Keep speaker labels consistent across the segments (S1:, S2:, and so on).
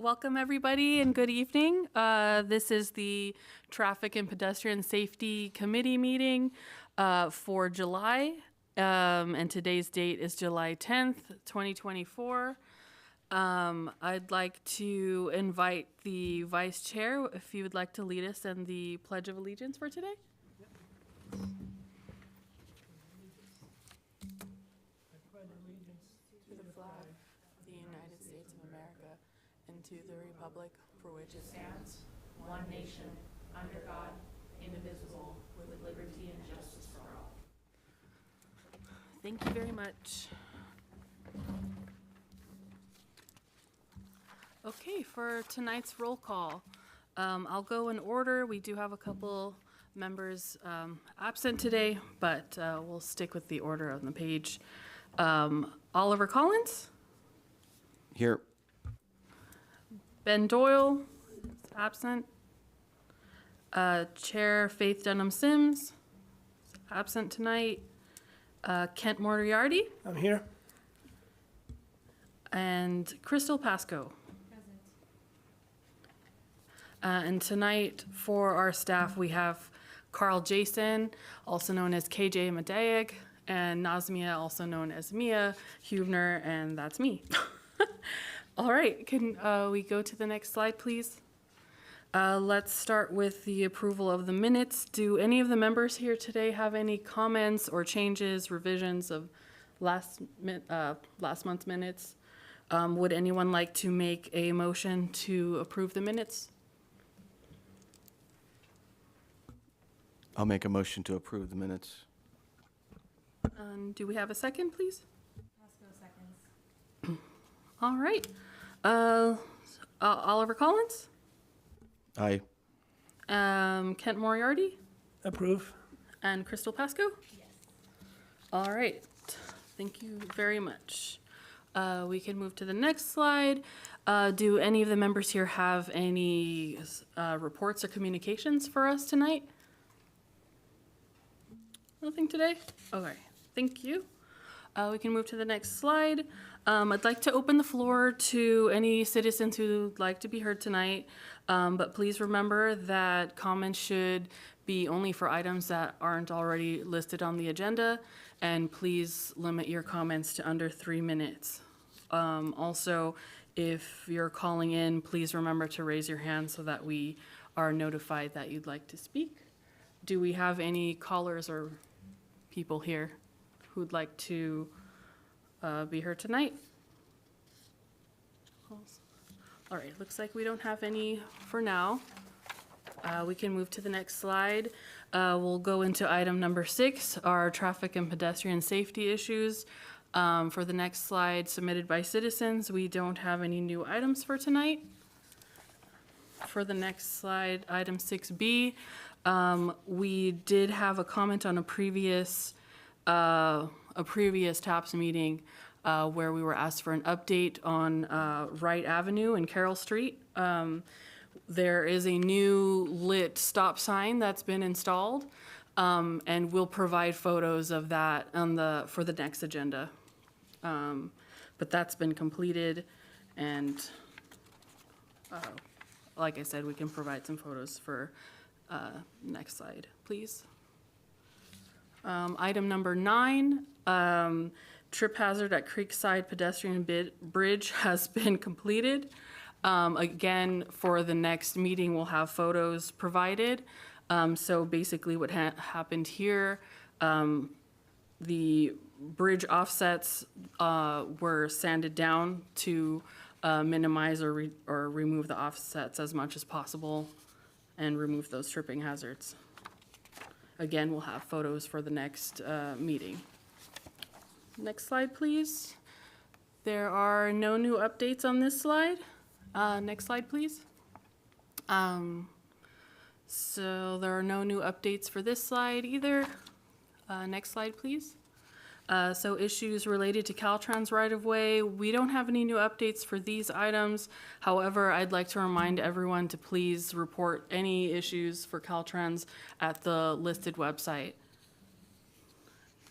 S1: Welcome everybody and good evening. This is the Traffic and Pedestrian Safety Committee meeting for July, and today's date is July 10th, 2024. I'd like to invite the Vice Chair, if you would like to lead us in the Pledge of Allegiance for today. To the flag of the United States of America and to the republic for which it stands,
S2: one nation, under God, indivisible, with liberty and justice for all.
S1: Thank you very much. Okay, for tonight's roll call, I'll go in order. We do have a couple members absent today, but we'll stick with the order on the page. Oliver Collins?
S3: Here.
S1: Ben Doyle is absent. Chair Faith Dunham Sims is absent tonight. Kent Moriarty
S4: I'm here.
S1: and Crystal Pasco.
S2: Present.
S1: And tonight for our staff, we have Carl Jason, also known as KJ Madaeg, and Nazmia, also known as Mia Hubner, and that's me. All right, can we go to the next slide, please? Let's start with the approval of the minutes. Do any of the members here today have any comments or changes, revisions of last month's minutes? Would anyone like to make a motion to approve the minutes?
S3: I'll make a motion to approve the minutes.
S1: Do we have a second, please?
S2: Pasco seconds.
S1: All right. Oliver Collins?
S3: Aye.
S1: Kent Moriarty?
S4: Approve.
S1: And Crystal Pasco?
S2: Yes.
S1: All right. Thank you very much. We can move to the next slide. Do any of the members here have any reports or communications for us tonight? Nothing today? Okay, thank you. We can move to the next slide. I'd like to open the floor to any citizens who'd like to be heard tonight, but please remember that comments should be only for items that aren't already listed on the agenda, and please limit your comments to under 3 minutes. Also, if you're calling in, please remember to raise your hand so that we are notified that you'd like to speak. Do we have any callers or people here who'd like to be heard tonight? All right, looks like we don't have any for now. We can move to the next slide. We'll go into item number 6, our traffic and pedestrian safety issues. For the next slide submitted by citizens, we don't have any new items for tonight. For the next slide, item 6B, we did have a comment on a previous TAPS meeting where we were asked for an update on Wright Avenue and Carroll Street. There is a new lit stop sign that's been installed, and we'll provide photos of that for the next agenda. But that's been completed, and like I said, we can provide some photos for next slide, please. Item number 9, trip hazard at Creekside Pedestrian Bridge has been completed. Again, for the next meeting, we'll have photos provided. So basically what happened here, the bridge offsets were sanded down to minimize or remove the offsets as much as possible and remove those tripping hazards. Again, we'll have photos for the next meeting. Next slide, please. There are no new updates on this slide. Next slide, please. So there are no new updates for this slide either. Next slide, please. So issues related to Caltrans right-of-way, we don't have any new updates for these items. However, I'd like to remind everyone to please report any issues for Caltrans at the listed website.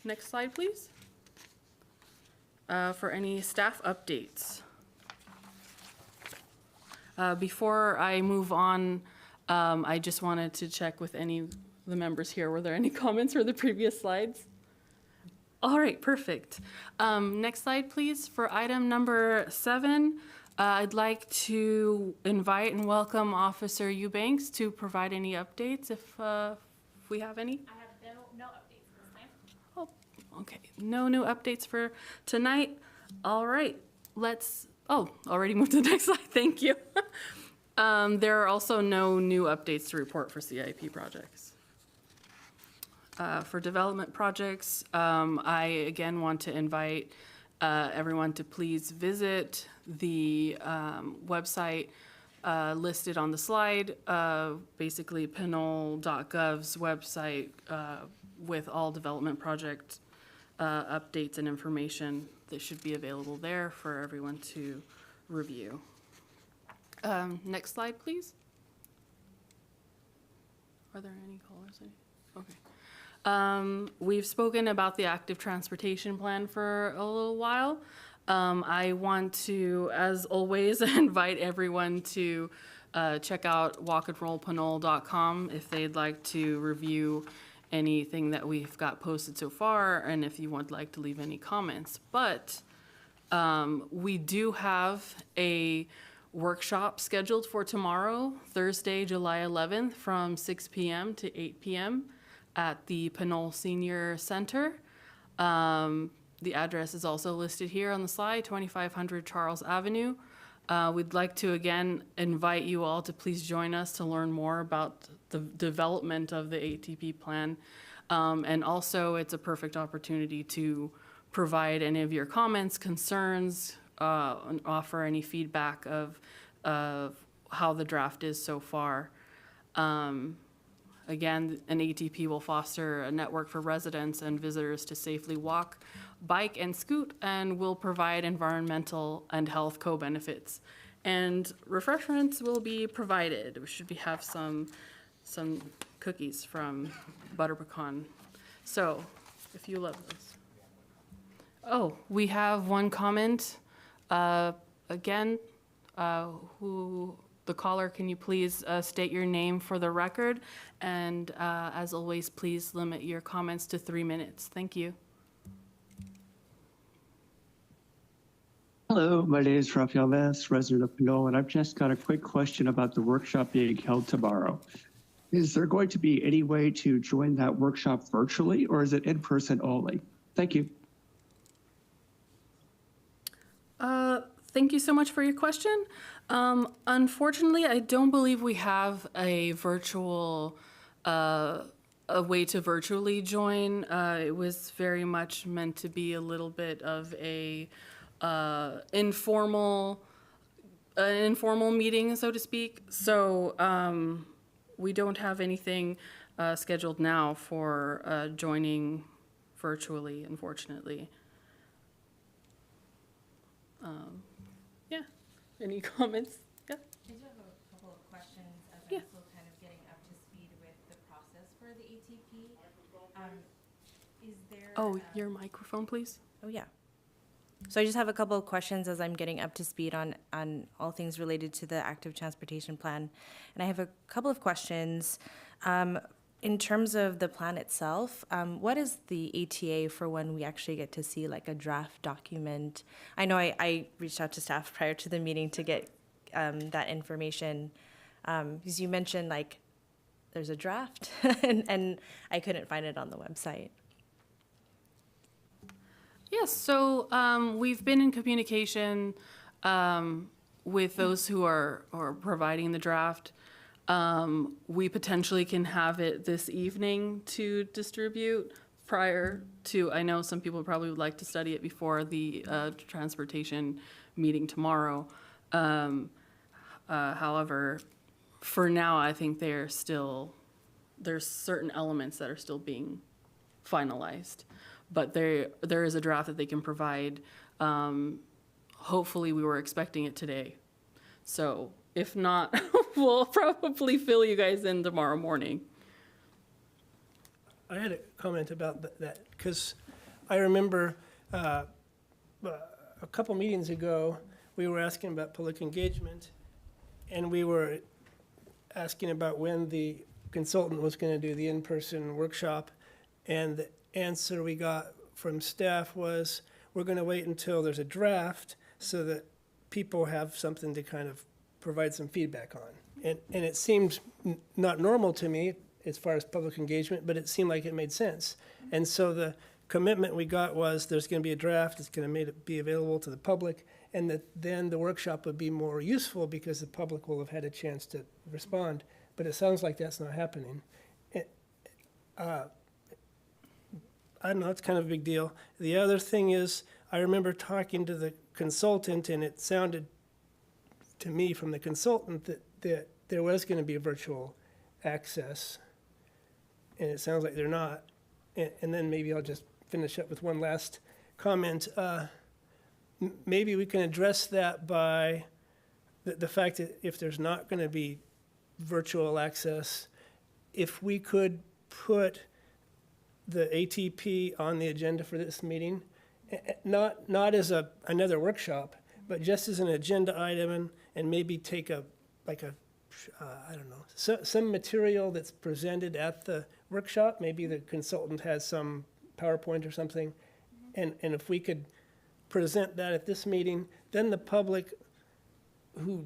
S1: Next slide, please. For any staff updates. Before I move on, I just wanted to check with any of the members here. Were there any comments for the previous slides? All right, perfect. Next slide, please. For item number 7, I'd like to invite and welcome Officer Eubanks to provide any updates if we have any.
S2: I have no updates this time.
S1: Oh, okay. No new updates for tonight. All right. Already moved to the next slide. Thank you. There are also no new updates to report for CIP projects. For development projects, I again want to invite everyone to please visit the website listed on the slide, basically Pinole.gov's website with all development project updates and information that should be available there for everyone to review. Next slide, please. Are there any callers? Okay. We've spoken about the active transportation plan for a little while. I want to, as always, invite everyone to check out walkandrollpinole.com if they'd like to review anything that we've got posted so far, and if you would like to leave any comments. But we do have a workshop scheduled for tomorrow, Thursday, July 11th, from 6 p.m. to 8 p.m. at the Pinole Senior Center. The address is also listed here on the slide, 2500 Charles Avenue. We'd like to again invite you all to please join us to learn more about the development of the ATP plan. And also it's a perfect opportunity to provide any of your comments, concerns, and offer any feedback of how the draft is so far. Again, an ATP will foster a network for residents and visitors to safely walk, bike, and scoot, and will provide environmental and health co-benefits. And refreshments will be provided. We should have some cookies from Butter Pecan. So, if you love those. Oh, we have one comment. Again, the caller, can you please state your name for the record? And as always, please limit your comments to 3 minutes. Thank you.
S4: Hello, my name is Rafael Vaz, resident of Pinole, and I've just got a quick question about the workshop being held tomorrow. Is there going to be any way to join that workshop virtually, or is it in person only? Thank you.
S1: Thank you so much for your question. Unfortunately, I don't believe we have a virtual, a way to virtually join. It was very much meant to be a little bit of a informal meeting, so to speak. So we don't have anything scheduled now for joining virtually, unfortunately. Yeah. Any comments? Yeah.
S5: I do have a couple of questions as
S1: Yeah.
S5: I'm still kind of getting up to speed with the process for the ATP. Is there?
S1: Oh, your microphone, please.
S5: Oh, yeah. So I just have a couple of questions as I'm getting up to speed on all things related to the active transportation plan. And I have a couple of questions. In terms of the plan itself, what is the ETA for when we actually get to see like a draft document? I know I reached out to staff prior to the meeting to get that information, because you mentioned like there's a draft and I couldn't find it on the website.
S1: Yes, so we've been in communication with those who are providing the draft. We potentially can have it this evening to distribute prior to, I know some people probably would like to study it before the transportation meeting tomorrow. However, for now, I think there's certain elements that are still being finalized. But there is a draft that they can provide. Hopefully, we were expecting it today. So if not, we'll probably fill you guys in tomorrow morning.
S6: I had a comment about that because I remember a couple meetings ago, we were asking about public engagement, and we were asking about when the consultant was going to do the in-person workshop, and the answer we got from staff was, we're going to wait until there's a draft so that people have something to kind of provide some feedback on. And it seemed not normal to me as far as public engagement, but it seemed like it made sense. And so the commitment we got was there's going to be a draft, it's going to be available to the public, and that then the workshop would be more useful because the public will have had a chance to respond. But it sounds like that's not happening. I don't know, it's kind of a big deal. The other thing is, I remember talking to the consultant, and it sounded to me from the consultant that there was going to be a virtual access, and it sounds like they're not. And then maybe I'll just finish up with one last comment. Maybe we can address that by the fact that if there's not going to be virtual access, if we could put the ATP on the agenda for this meeting, not as another workshop, but just as an agenda item, and maybe take I don't know, some material that's presented at the workshop. Maybe the consultant has some PowerPoint or something, and if we could present that at this meeting, then the public who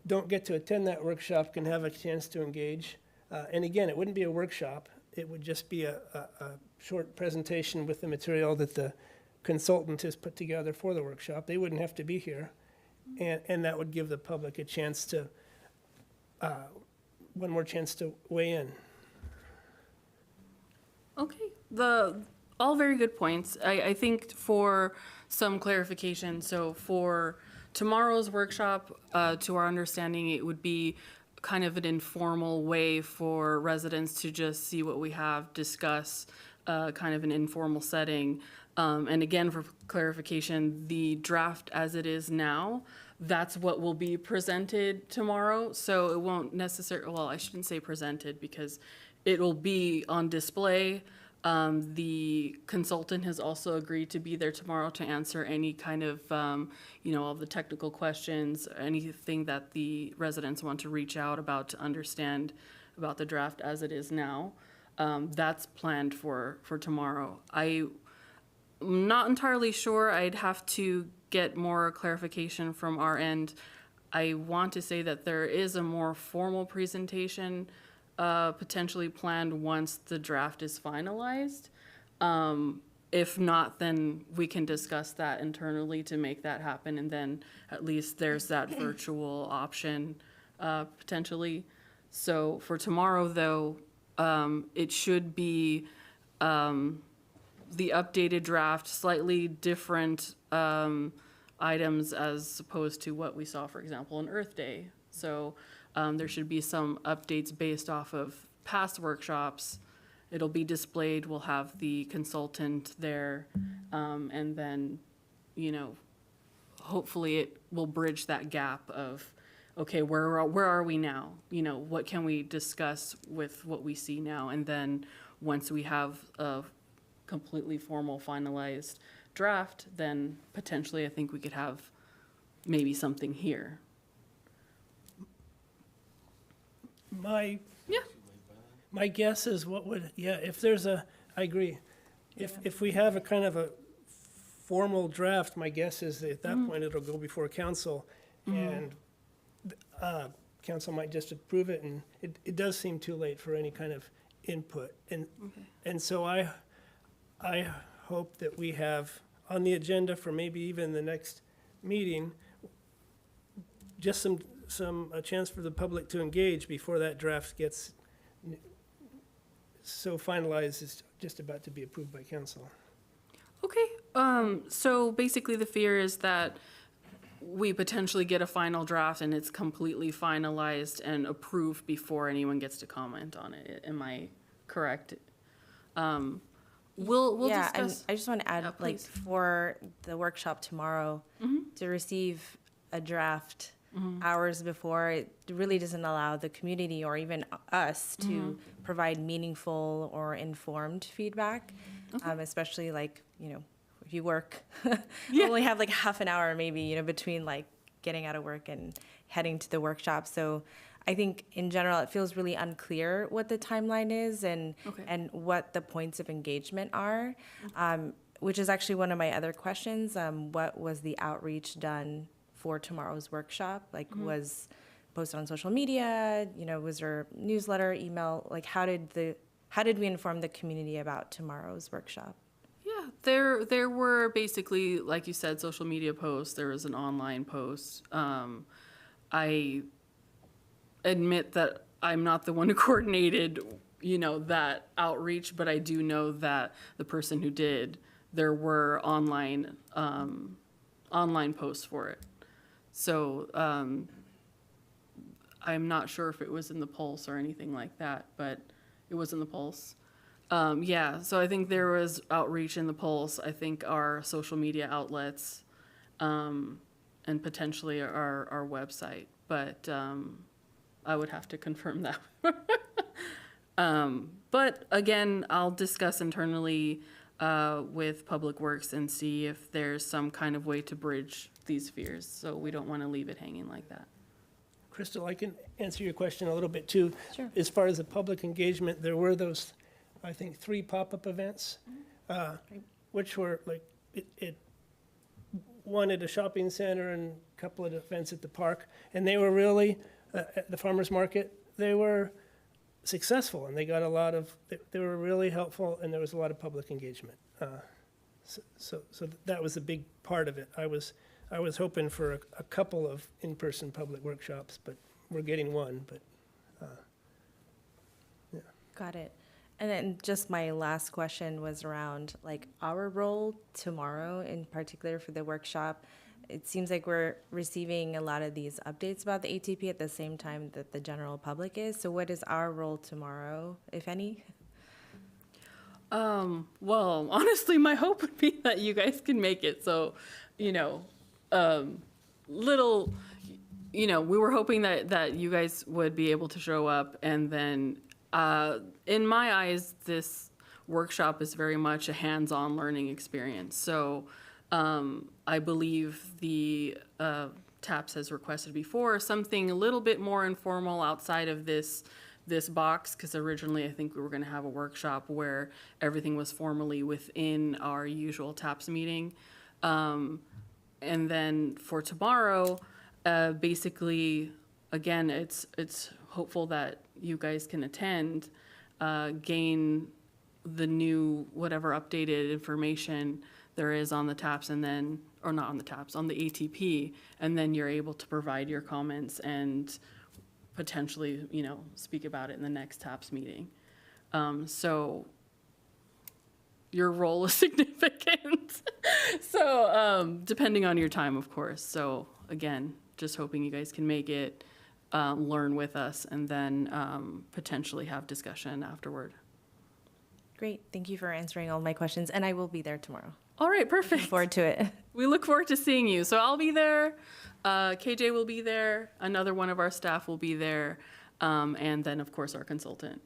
S6: don't get to attend that workshop can have a chance to engage. And again, it wouldn't be a workshop. It would just be a short presentation with the material that the consultant has put together for the workshop. They wouldn't have to be here. And that would give the public a chance to, one more chance to weigh in.
S1: Okay, all very good points. I think for some clarification, so for tomorrow's workshop, to our understanding, it would be kind of an informal way for residents to just see what we have, discuss, kind of an informal setting. And again, for clarification, the draft as it is now, that's what will be presented tomorrow. So it won't necessarily, well, I shouldn't say presented because it'll be on display. The consultant has also agreed to be there tomorrow to answer any kind of, all the technical questions, anything that the residents want to reach out about to understand about the draft as it is now. That's planned for tomorrow. I'm not entirely sure. I'd have to get more clarification from our end. I want to say that there is a more formal presentation potentially planned once the draft is finalized. If not, then we can discuss that internally to make that happen, and then at least there's that virtual option potentially. So for tomorrow, though, it should be the updated draft, slightly different items as opposed to what we saw, for example, on Earth Day. So there should be some updates based off of past workshops. It'll be displayed. We'll have the consultant there. And then, hopefully it will bridge that gap of, okay, where are we now? What can we discuss with what we see now? And then once we have a completely formal finalized draft, then potentially I think we could have maybe something here.
S6: My guess is I agree. If we have a kind of a formal draft, my guess is that at that point it'll go before council, and council might just approve it, and it does seem too late for any kind of input. And so I hope that we have on the agenda for maybe even the next meeting, just a chance for the public to engage before that draft gets so finalized it's just about to be approved by council.
S1: Okay, so basically the fear is that we potentially get a final draft and it's completely finalized and approved before anyone gets to comment on it. Am I correct? We'll
S5: Yeah, and
S1: discuss.
S5: I just want to add,
S1: Yeah, please.
S5: for the workshop tomorrow, to receive a draft hours before, it really doesn't allow the community or even us to provide meaningful or informed feedback, especially if you work, you only have half an hour maybe, between getting out of work and heading to the workshop. So I think in general, it feels really unclear what the timeline is and
S1: Okay.
S5: and what the points of engagement are, which is actually one of my other questions. What was the outreach done for tomorrow's workshop? Like, was posted on social media? You know, was there newsletter, email? Like, how did we inform the community about tomorrow's workshop?
S1: Yeah, there were basically, like you said, social media posts. There was an online post. I admit that I'm not the one who coordinated, that outreach, but I do know that the person who did, there were online posts for it. So I'm not sure if it was in the Pulse or anything like that, but it was in the Pulse. Yeah, so I think there was outreach in the Pulse. I think our social media outlets, and potentially our website, but I would have to confirm that. But again, I'll discuss internally with Public Works and see if there's some kind of way to bridge these fears. So we don't want to leave it hanging like that.
S6: Crystal, I can answer your question a little bit too.
S5: Sure.
S6: As far as the public engagement, there were those, I think, 3 pop-up events, which were like, it one at a shopping center and a couple of events at the park. And they were really, at the farmer's market, they were successful and they got a lot of, they were really helpful and there was a lot of public engagement. So that was a big part of it. I was hoping for a couple of in-person public workshops, but we're getting one, but, yeah.
S5: Got it. And then just my last question was around like our role tomorrow in particular for the workshop. It seems like we're receiving a lot of these updates about the ATP at the same time that the general public is. So what is our role tomorrow, if any?
S1: Well, honestly, my hope would be that you guys can make it. So, we were hoping that you guys would be able to show up. And then, in my eyes, this workshop is very much a hands-on learning experience. So, I believe the TAPS has requested before something a little bit more informal outside of this box, because originally I think we were going to have a workshop where everything was formally within our usual TAPS meeting. And then for tomorrow, basically, again, it's hopeful that you guys can attend, gain the new whatever updated information there is on the TAPS, and then, or not on the TAPS, on the ATP, and then you're able to provide your comments and potentially, speak about it in the next TAPS meeting. So your role is significant. So depending on your time, of course. So again, just hoping you guys can make it, learn with us, and then potentially have discussion afterward.
S5: Great. Thank you for answering all my questions. And I will be there tomorrow.
S1: All right, perfect.
S5: Looking forward to it.
S1: We look forward to seeing you. So I'll be there. KJ will be there. Another one of our staff will be there. And then, of course, our consultant.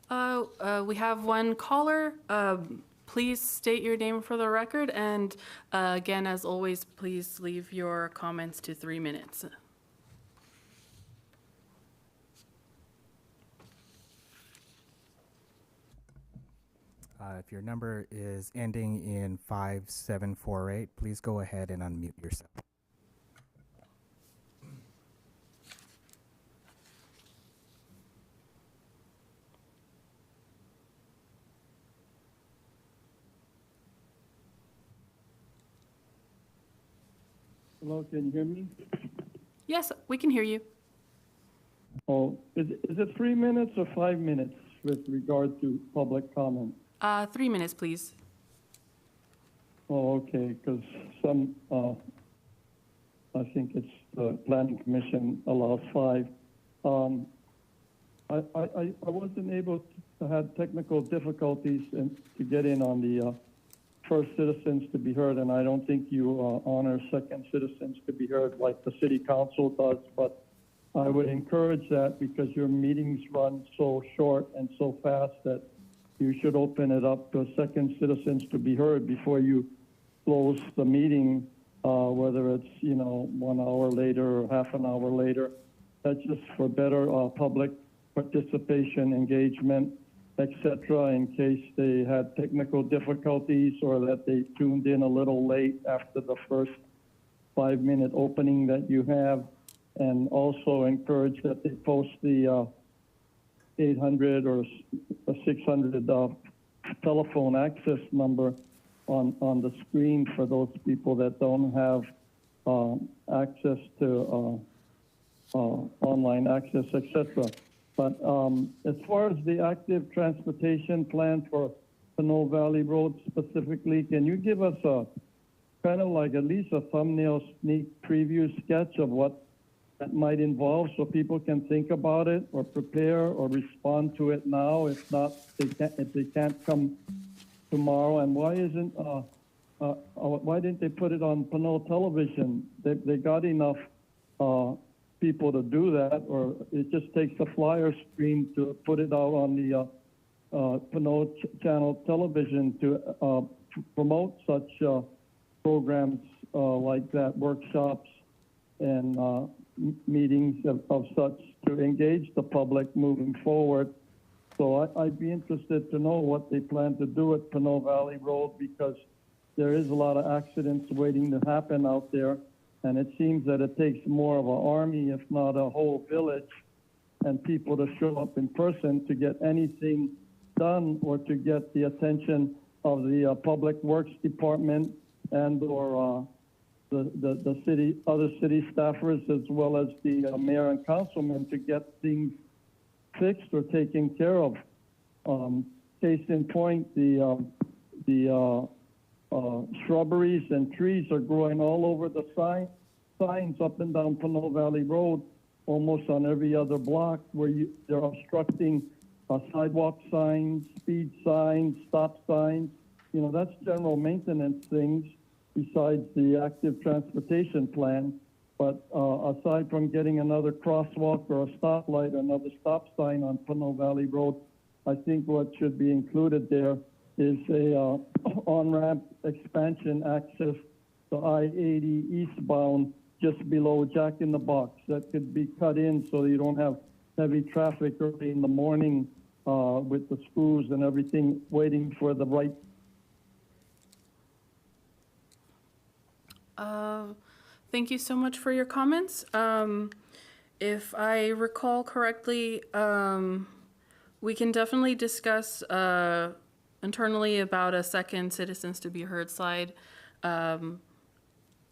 S1: We have one caller. Please state your name for the record. And again, as always, please leave your comments to 3 minutes.
S7: If your number is ending in 5748, please go ahead and unmute yourself.
S8: Hello, can you hear me?
S1: Yes, we can hear you.
S8: Oh, is it 3 minutes or 5 minutes with regard to public comment?
S1: 3 minutes, please.
S8: Oh, okay, because some, I think it's the planning commission allows 5. I wasn't able to have technical difficulties to get in on the first citizens to be heard, and I don't think you honor second citizens to be heard like the city council does, but I would encourage that because your meetings run so short and so fast that you should open it up to second citizens to be heard before you close the meeting, whether it's, 1 hour later or half an hour later. That's just for better public participation, engagement, etc., in case they had technical difficulties or that they tuned in a little late after the first 5-minute opening that you have. And also encourage that they post the 800 or 600 telephone access number on the screen for those people that don't have access to online access, etc. But as far as the active transportation plan for Pinole Valley Road specifically, can you give us a kind of like at least a thumbnail sneak preview sketch of what that might involve so people can think about it or prepare or respond to it now? If not, if they can't come tomorrow. And why didn't they put it on Pinole television? They got enough people to do that, or it just takes a flyer screen to put it out on the Pinole channel television to promote such programs like that, workshops and meetings of such to engage the public moving forward. So I'd be interested to know what they plan to do at Pinole Valley Road, because there is a lot of accidents waiting to happen out there. And it seems that it takes more of an army, if not a whole village, and people to show up in person to get anything done or to get the attention of the Public Works Department and or the city, other city staffers, as well as the mayor and councilman to get things fixed or taken care of. Case in point, the shrubberies and trees are growing all over the signs up and down Pinole Valley Road, almost on every other block, where they're obstructing sidewalk signs, speed signs, stop signs. That's general maintenance things besides the active transportation plan. But aside from getting another crosswalk or a stoplight, another stop sign on Pinole Valley Road, I think what should be included there is a on-ramp expansion access to I-80 eastbound just below Jack in the Box that could be cut in so you don't have heavy traffic early in the morning with the schools and everything waiting for the right.
S1: Thank you so much for your comments. If I recall correctly, we can definitely discuss internally about a second Citizens to be Heard slide.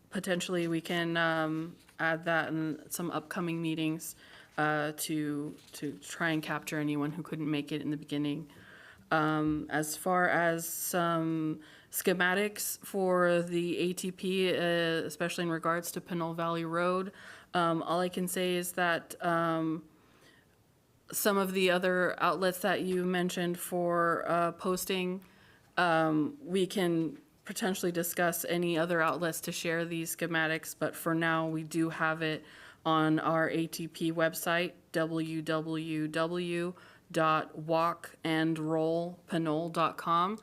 S1: Potentially, we can add that in some upcoming meetings to try and capture anyone who couldn't make it in the beginning. As far as some schematics for the ATP, especially in regards to Pinole Valley Road, all I can say is that some of the other outlets that you mentioned for posting, we can potentially discuss any other outlets to share these schematics, but for now we do have it on our ATP website, www.walkandrollpinole.com.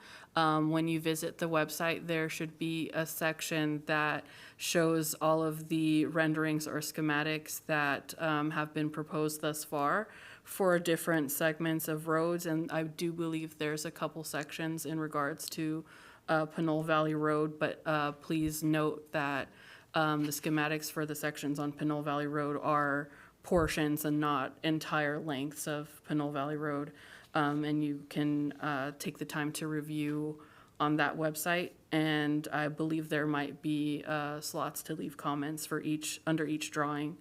S1: When you visit the website, there should be a section that shows all of the renderings or schematics that have been proposed thus far for different segments of roads. And I do believe there's a couple sections in regards to Pinole Valley Road, but please note that the schematics for the sections on Pinole Valley Road are portions and not entire lengths of Pinole Valley Road. And you can take the time to review on that website. And I believe there might be slots to leave comments for under each drawing.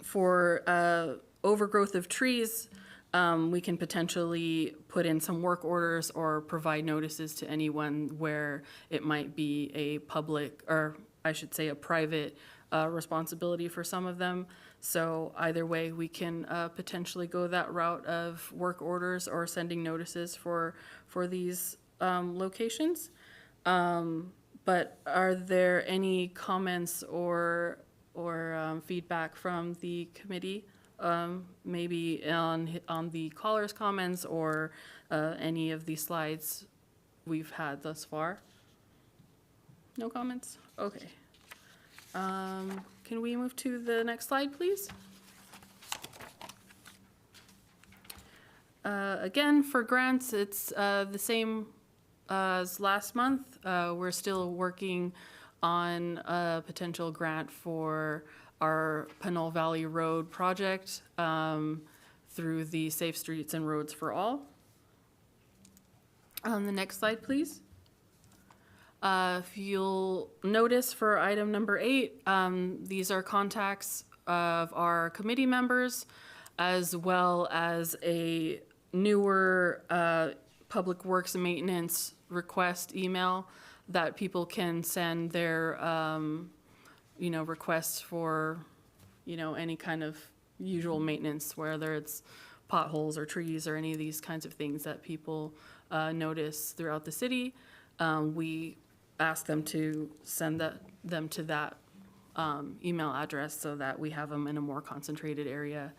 S1: For overgrowth of trees, we can potentially put in some work orders or provide notices to anyone where it might be a public, or I should say a private responsibility for some of them. So either way, we can potentially go that route of work orders or sending notices for these locations. But are there any comments or feedback from the committee maybe on the caller's comments or any of the slides we've had thus far? No comments? Okay. Can we move to the next slide, please? Again, for grants, it's the same as last month. We're still working on a potential grant for our Pinole Valley Road project through the Safe Streets and Roads for All. The next slide, please. If you'll notice for item number 8, these are contacts of our committee members, as well as a newer public works and maintenance request email that people can send their, requests for, any kind of usual maintenance, whether it's potholes or trees or any of these kinds of things that people notice throughout the city. We ask them to send them to that email address so that we have them in a more concentrated area.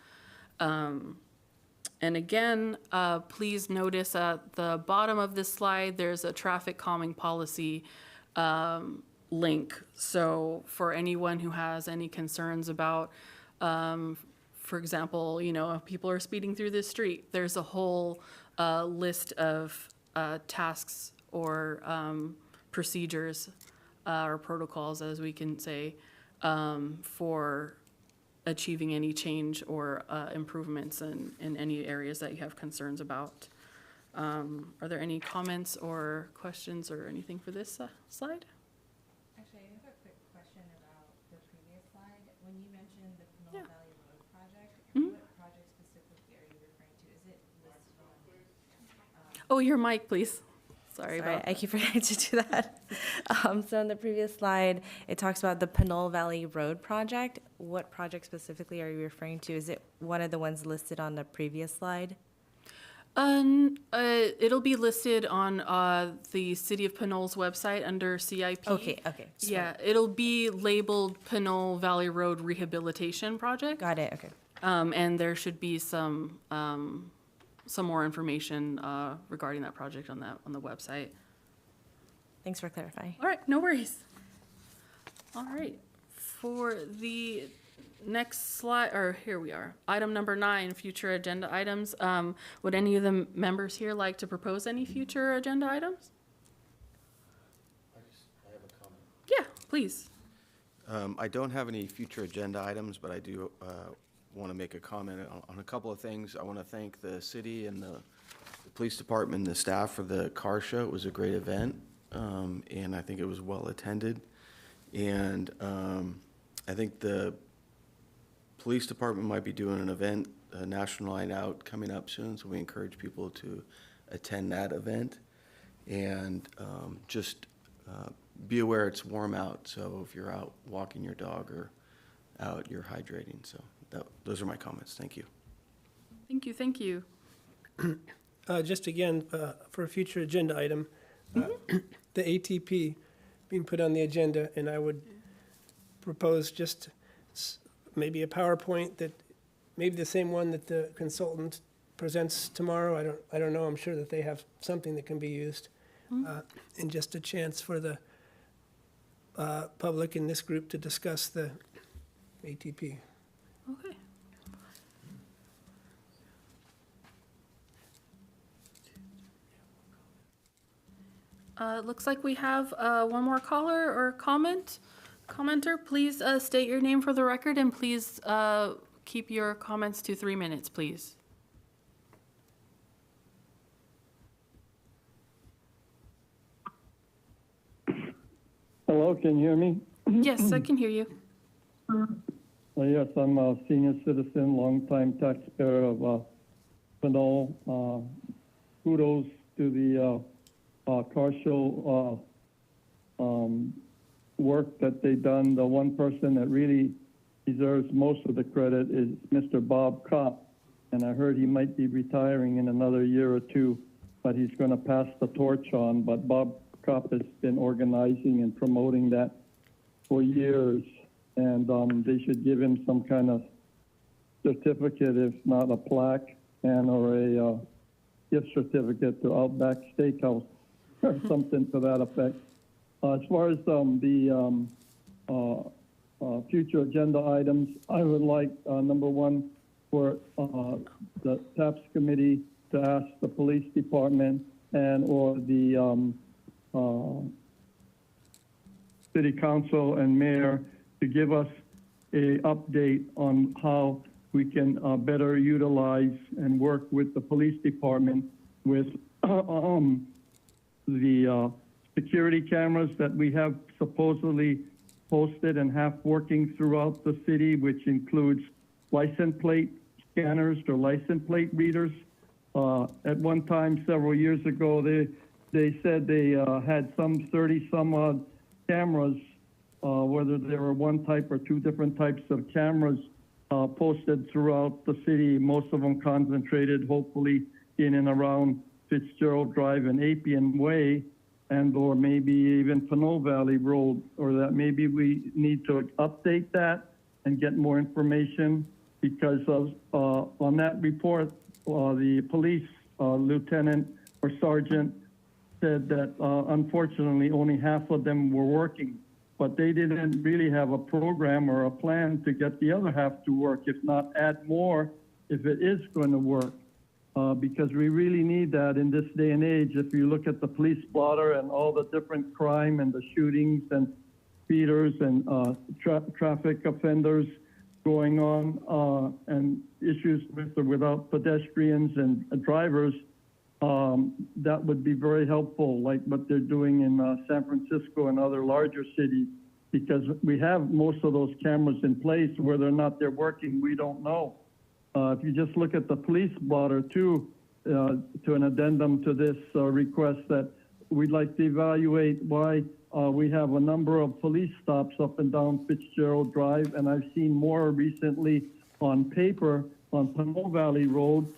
S1: And again, please notice at the bottom of this slide, there's a traffic calming policy link. So for anyone who has any concerns about, for example, if people are speeding through the street, there's a whole list of tasks or procedures or protocols, as we can say, for achieving any change or improvements in any areas that you have concerns about. Are there any comments or questions or anything for this slide?
S5: Actually, I have a quick question about the previous slide. When you mentioned the Pinole Valley Road project, what project specifically are you referring to? Is it listed on?
S1: Oh, your mic, please. Sorry about
S5: I keep forgetting to do that. So in the previous slide, it talks about the Pinole Valley Road project. What project specifically are you referring to? Is it one of the ones listed on the previous slide?
S1: It'll be listed on the City of Pinole's website under CIP.
S5: Okay.
S1: Yeah, it'll be labeled Pinole Valley Road Rehabilitation Project.
S5: Got it, okay.
S1: And there should be some more information regarding that project on the website.
S5: Thanks for clarifying.
S1: All right, no worries. All right, for the next slide, or here we are, item number 9, future agenda items. Would any of the members here like to propose any future agenda items?
S3: I have a comment.
S1: Yeah, please.
S3: I don't have any future agenda items, but I do want to make a comment on a couple of things. I want to thank the city and the police department and the staff for the car show. It was a great event, and I think it was well attended. And I think the police department might be doing an event, a National Night Out, coming up soon, so we encourage people to attend that event. And just be aware it's warm out, so if you're out walking your dog or out, you're hydrating. So those are my comments. Thank you.
S1: Thank you.
S6: Just again, for a future agenda item, the ATP being put on the agenda, and I would propose just maybe a PowerPoint that, maybe the same one that the consultant presents tomorrow. I don't know. I'm sure that they have something that can be used. And just a chance for the public in this group to discuss the ATP.
S1: Okay. It looks like we have one more caller or commenter. Please state your name for the record, and please keep your comments to 3 minutes, please.
S8: Hello, can you hear me?
S1: Yes, I can hear you.
S8: Yes, I'm a senior citizen, longtime taxpayer of Pinole. Kudos to the car show work that they've done. The one person that really deserves most of the credit is Mr. Bob Kopp, and I heard he might be retiring in another year or two, but he's going to pass the torch on. But Bob Kopp has been organizing and promoting that for years, and they should give him some kind of certificate, if not a plaque, and or a gift certificate to Outback Steakhouse or something to that effect. As far as the future agenda items, I would like, number one, for the TAPS committee to ask the police department and or the city council and mayor to give us a update on how we can better utilize and work with the police department with the security cameras that we have supposedly posted and have working throughout the city, which includes license plate scanners or license plate readers. At one time, several years ago, they said they had some 30 some odd cameras, whether there were one type or two different types of cameras posted throughout the city, most of them concentrated hopefully in and around Fitzgerald Drive and Appian Way, and or maybe even Pinole Valley Road, or that maybe we need to update that and get more information, because of, on that report, the police lieutenant or sergeant said that unfortunately only half of them were working, but they didn't really have a program or a plan to get the other half to work, if not add more if it is going to work. Because we really need that in this day and age. If you look at the police blotter and all the different crime and the shootings and speeders and traffic offenders going on and issues with or without pedestrians and drivers, that would be very helpful, like what they're doing in San Francisco and other larger cities, because we have most of those cameras in place. Whether or not they're working, we don't know. If you just look at the police blotter too, to an addendum to this request, that we'd like to evaluate why we have a number of police stops up and down Fitzgerald Drive, and I've seen more recently on paper on Pinole Valley Road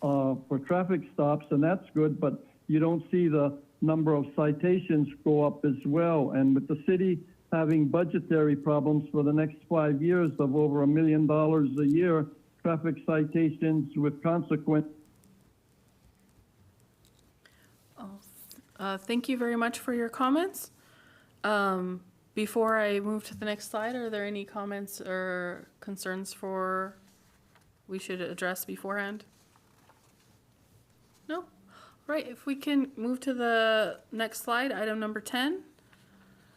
S8: for traffic stops, and that's good, but you don't see the number of citations go up as well. And with the city having budgetary problems for the next 5 years of over $1 million a year, traffic citations with consequence.
S1: Thank you very much for your comments. Before I move to the next slide, are there any comments or concerns we should address beforehand? No? Right, if we can move to the next slide, item number 10.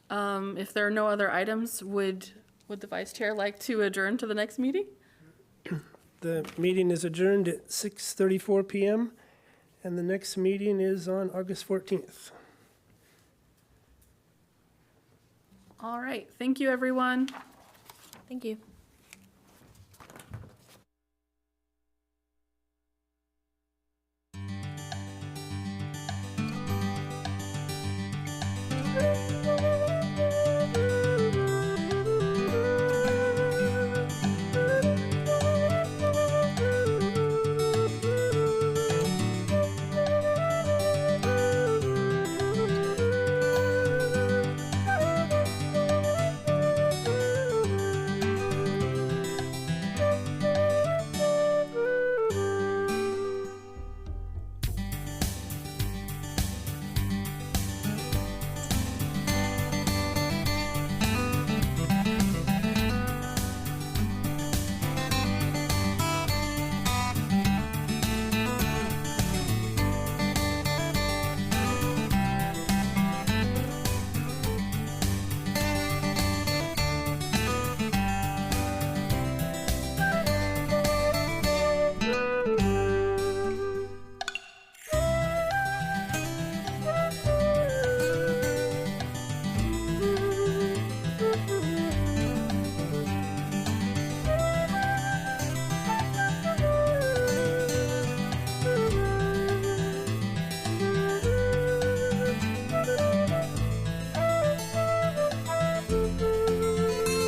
S1: If there are no other items, would the vice chair like to adjourn to the next meeting?
S6: The meeting is adjourned at 6:34 p.m. and the next meeting is on August 14th.
S1: All right, thank you, everyone.
S5: Thank you.